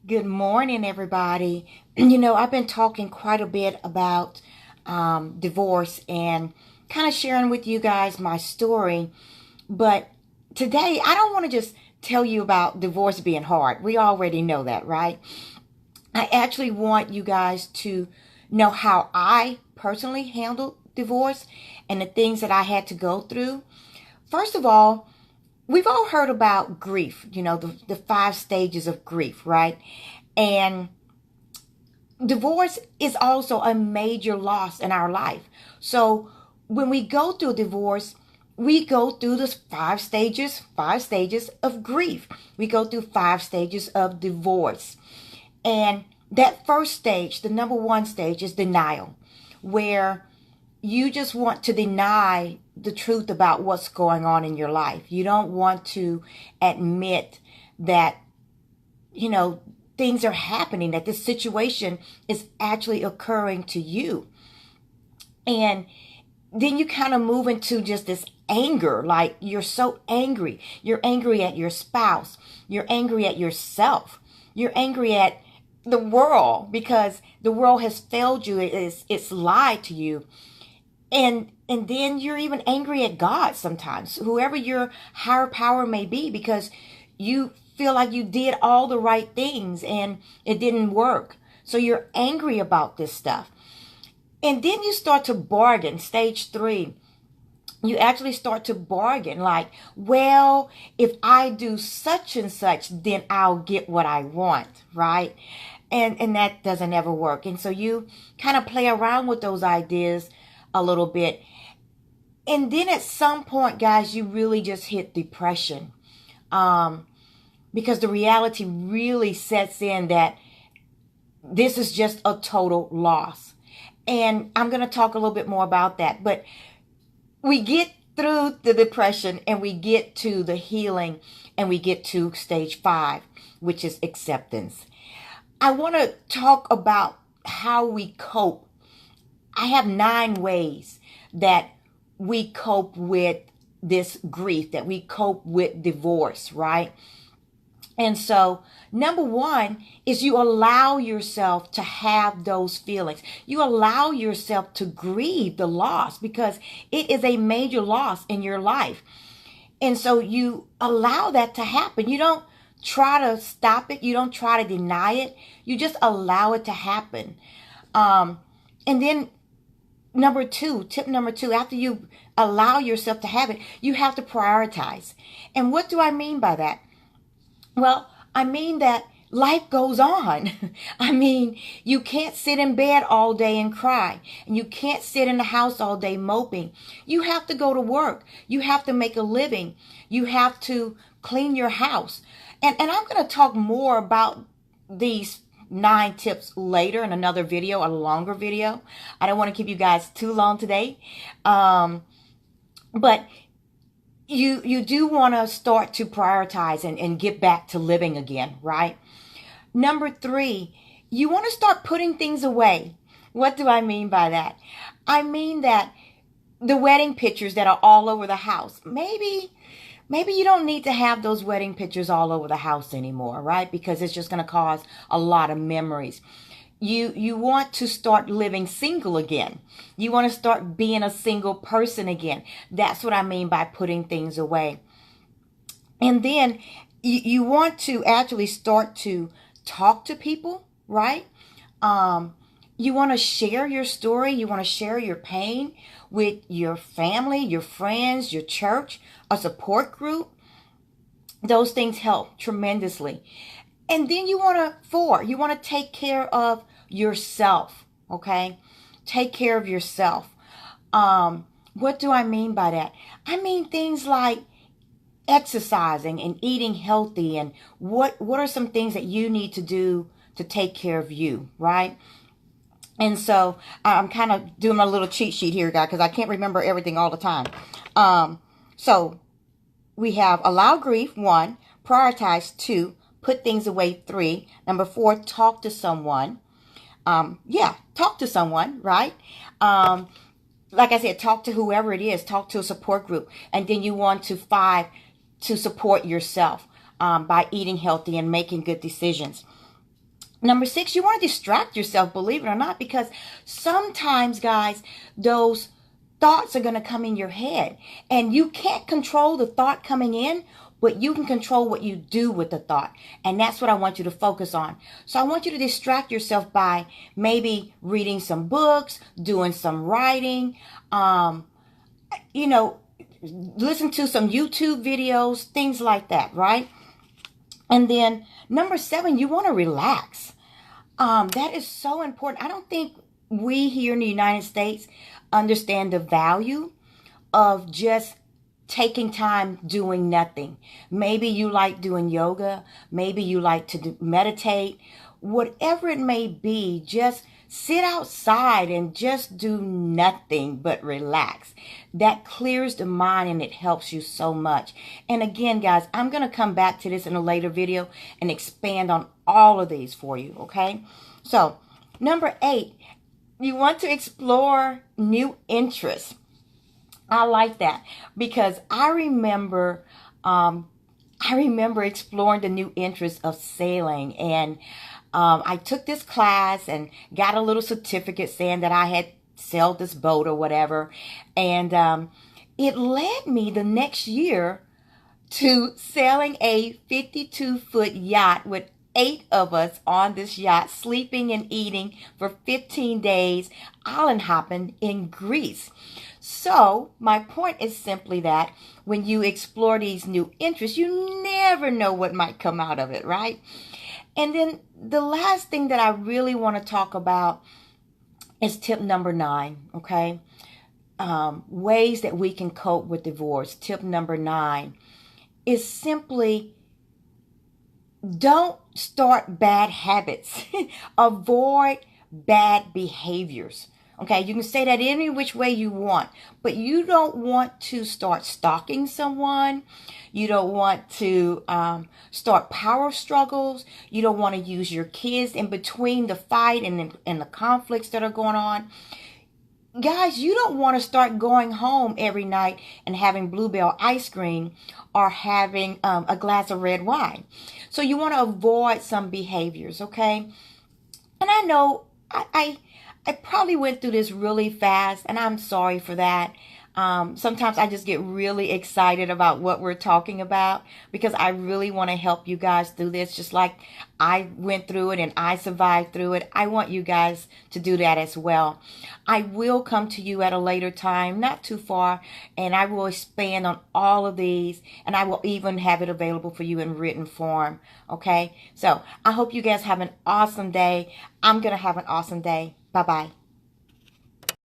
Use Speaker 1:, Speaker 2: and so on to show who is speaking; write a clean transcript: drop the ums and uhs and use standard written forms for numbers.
Speaker 1: Good morning, everybody. I've been talking quite a bit about divorce and kind of sharing with you guys my story. But today, I don't want to just tell you about divorce being hard. We already know that, right? I actually want you guys to know how I personally handled divorce and the things that I had to go through. First of all, we've all heard about grief, the five stages of grief, right? And divorce is also a major loss in our life. So when we go through divorce, we go through the five stages of grief. We go through five stages of divorce. And that first stage, the number one stage, is denial, where you just want to deny the truth about what's going on in your life. You don't want to admit that, you know, things are happening, that this situation is actually occurring to you. And then you kind of move into just this anger, like you're so angry. You're angry at your spouse. You're angry at yourself. You're angry at the world because the world has failed you. It's lied to you. And then you're even angry at God sometimes, whoever your higher power may be, because you feel like you did all the right things and it didn't work. So you're angry about this stuff. And then you start to bargain, stage three. You actually start to bargain like, well, if I do such and such, then I'll get what I want, right? And that doesn't ever work. And so you kind of play around with those ideas a little bit. And then at some point, guys, you really just hit depression. Because the reality really sets in that this is just a total loss. And I'm going to talk a little bit more about that. But we get through the depression and we get to the healing and we get to stage five, which is acceptance. I want to talk about how we cope. I have 9 ways that we cope with this grief, that we cope with divorce, right? And so, number one is you allow yourself to have those feelings. You allow yourself to grieve the loss because it is a major loss in your life. And so you allow that to happen. You don't try to stop it. You don't try to deny it. You just allow it to happen. And then tip number two, after you allow yourself to have it, you have to prioritize. And what do I mean by that? Well, I mean that life goes on. I mean, you can't sit in bed all day and cry. And you can't sit in the house all day moping. You have to go to work. You have to make a living. You have to clean your house. And I'm going to talk more about these 9 tips later in another video, a longer video. I don't want to keep you guys too long today. But you do want to start to prioritize and get back to living again, right? Number 3, you want to start putting things away. What do I mean by that? I mean that the wedding pictures that are all over the house, maybe you don't need to have those wedding pictures all over the house anymore, right? Because it's just going to cause a lot of memories. You want to start living single again. You want to start being a single person again. That's what I mean by putting things away. And then you want to actually start to talk to people, right? You want to share your story. You want to share your pain with your family, your friends, your church, a support group. Those things help tremendously. And then you want to take care of yourself, okay? Take care of yourself. What do I mean by that? I mean things like exercising and eating healthy, and what are some things that you need to do to take care of you, right? And so I'm kind of doing a little cheat sheet here, guys, because I can't remember everything all the time. So we have allow grief, 1, prioritize, 2, put things away, 3, number 4, talk to someone. Talk to someone, right? Like I said, talk to whoever it is, talk to a support group. And then you want to 5, to support yourself by eating healthy and making good decisions. Number 6, you want to distract yourself, believe it or not, because sometimes, guys, those thoughts are going to come in your head, and you can't control the thought coming in, but you can control what you do with the thought. And that's what I want you to focus on. So I want you to distract yourself by maybe reading some books, doing some writing, you know, listen to some YouTube videos, things like that, right? And then number 7, you want to relax. That is so important. I don't think we here in the United States understand the value of just taking time doing nothing. Maybe you like doing yoga. Maybe you like to meditate. Whatever it may be, just sit outside and just do nothing but relax. That clears the mind and it helps you so much. And again, guys, I'm going to come back to this in a later video and expand on all of these for you, okay? So, number 8, you want to explore new interests. I like that because I remember exploring the new interest of sailing, and I took this class and got a little certificate saying that I had sailed this boat or whatever, and it led me the next year to sailing a 52-foot yacht with 8 of us on this yacht, sleeping and eating for 15 days, island hopping in Greece. So my point is simply that when you explore these new interests, you never know what might come out of it, right? And then the last thing that I really want to talk about is tip number 9, okay? Ways that we can cope with divorce. Tip number 9 is simply don't start bad habits. Avoid bad behaviors. Okay, you can say that any which way you want, but you don't want to start stalking someone. You don't want to start power struggles. You don't want to use your kids in between the fight and the conflicts that are going on. Guys, you don't want to start going home every night and having Bluebell ice cream or having a glass of red wine. So you want to avoid some behaviors, okay? And I know I probably went through this really fast, and I'm sorry for that. Sometimes I just get really excited about what we're talking about because I really want to help you guys through this. Just like I went through it and I survived through it, I want you guys to do that as well. I will come to you at a later time, not too far, and I will expand on all of these, and I will even have it available for you in written form, okay? So I hope you guys have an awesome day. I'm going to have an awesome day. Bye-bye.